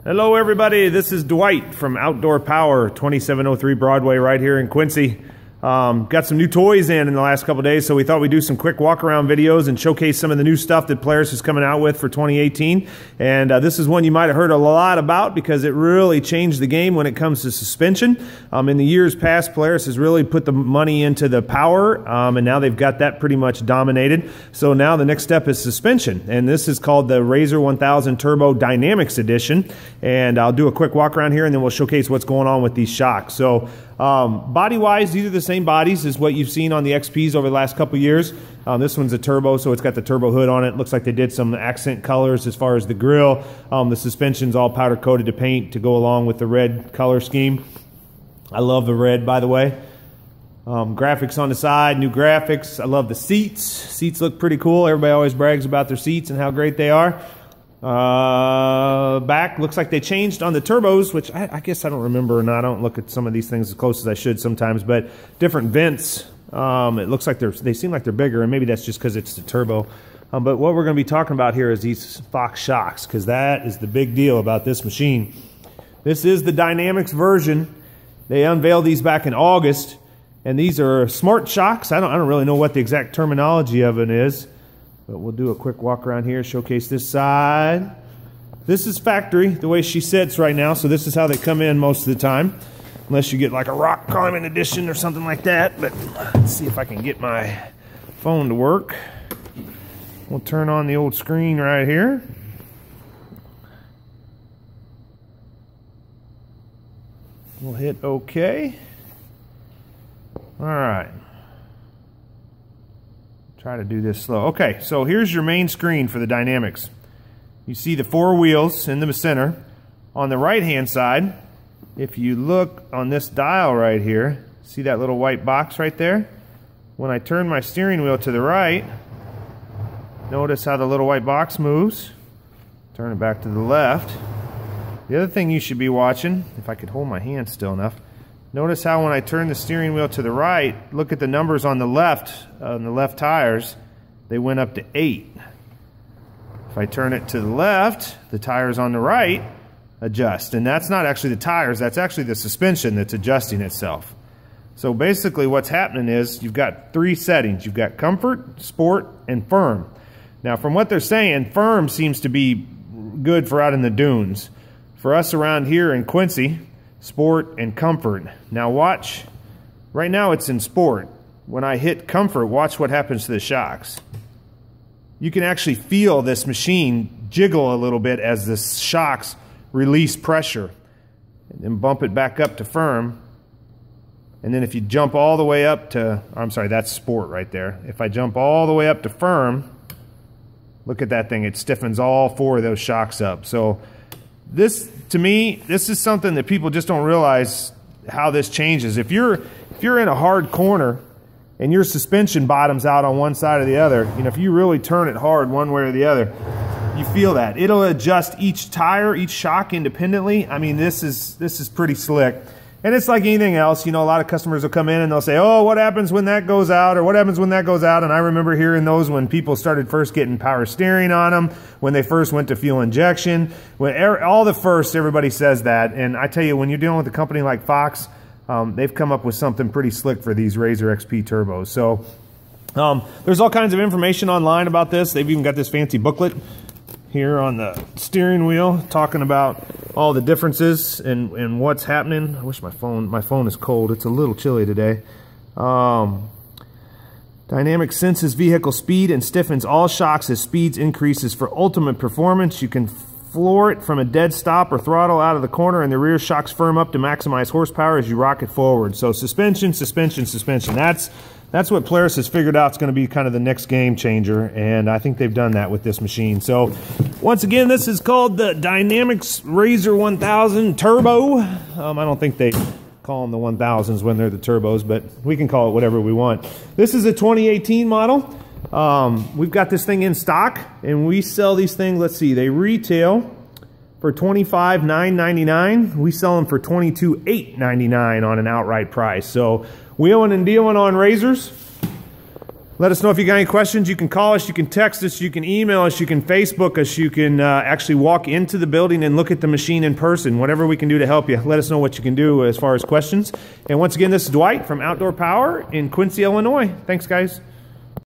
Hello everybody, this is Dwight from Outdoor Power, 2703 Broadway right here in Quincy. Got some new toys in the last couple days, so we thought we'd do some quick walk around videos and showcase some of the new stuff that Polaris is coming out with for 2018. And this is one you might have heard a lot about because it really changed the game when it comes to suspension. In the years past, Polaris has really put the money into the power, and now they've got that pretty much dominated. So now the next step is suspension, and this is called the RZR 1000 Turbo Dynamix edition. And I'll do a quick walk around here, and then we'll showcase what's going on with these shocks. So body-wise, these are the same bodies as what you've seen on the XPs over the last couple years. This one's a turbo, so it's got the turbo hood on it. Looks like they did some accent colors as far as the grill. The suspension's all powder-coated to paint to go along with the red color scheme. I love the red, by the way. Graphics on the side, new graphics. I love the seats. Seats look pretty cool. Everybody always brags about their seats and how great they are. Back looks like they changed on the turbos, which I guess I don't remember, and I don't look at some of these things as close as I should sometimes, but different vents. It looks like they seem like they're bigger, and maybe that's just because it's the turbo. But what we're going to be talking about here is these Fox shocks, because that is the big deal about this machine. This is the Dynamix version. They unveiled these back in August, and these are smart shocks. I don't really know what the exact terminology of it is. But we'll do a quick walk around here, showcase this side. This is factory, the way she sits right now, so this is how they come in most of the time. Unless you get like a rock climbing edition or something like that. But let's see if I can get my phone to work. We'll turn on the old screen right here. We'll hit OK. All right. Try to do this slow. Okay, so here's your main screen for the Dynamix. You see the four wheels in the center. On the right-hand side, if you look on this dial right here, see that little white box right there? When I turn my steering wheel to the right, notice how the little white box moves. Turn it back to the left. The other thing you should be watching, if I could hold my hand still enough, notice how when I turn the steering wheel to the right, look at the numbers on the left tires, they went up to 8. If I turn it to the left, the tires on the right adjust. And that's not actually the tires, that's actually the suspension that's adjusting itself. So basically what's happening is you've got 3 settings. You've got comfort, sport, and firm. Now from what they're saying, firm seems to be good for out in the dunes. For us around here in Quincy, sport and comfort. Now watch, right now it's in sport. When I hit comfort, watch what happens to the shocks. You can actually feel this machine jiggle a little bit as the shocks release pressure. And then bump it back up to firm. And then if you jump all the way up to, I'm sorry, that's sport right there. If I jump all the way up to firm, look at that thing, it stiffens all 4 of those shocks up. So this, to me, this is something that people just don't realize how this changes. If you're in a hard corner and your suspension bottoms out on one side or the other, you know, if you really turn it hard one way or the other, you feel that. It'll adjust each tire, each shock independently. I mean, this is pretty slick. And it's like anything else, you know, a lot of customers will come in and they'll say, oh, what happens when that goes out, or what happens when that goes out? And I remember hearing those when people started first getting power steering on them, when they first went to fuel injection. All the first, everybody says that. And I tell you, when you're dealing with a company like Fox, they've come up with something pretty slick for these RZR XP turbos. So there's all kinds of information online about this. They've even got this fancy booklet here on the steering wheel talking about all the differences and what's happening. I wish my phone is cold. It's a little chilly today. Dynamix senses vehicle speed and stiffens all shocks as speeds increases for ultimate performance. You can floor it from a dead stop or throttle out of the corner, and the rear shocks firm up to maximize horsepower as you rock it forward. So suspension, suspension, suspension. That's what Polaris has figured out is going to be kind of the next game changer, and I think they've done that with this machine. So once again, this is called the Dynamix RZR 1000 Turbo. I don't think they call them the 1000s when they're the turbos, but we can call it whatever we want. This is a 2018 model. We've got this thing in stock, and we sell these things, let's see, they retail for $25,999. We sell them for $22,899 on an outright price. So wheeling and dealing on RZRs. Let us know if you got any questions. You can call us, you can text us, you can email us, you can Facebook us, you can actually walk into the building and look at the machine in person. Whatever we can do to help you, let us know what you can do as far as questions. And once again, this is Dwight from Outdoor Power in Quincy, Illinois. Thanks, guys.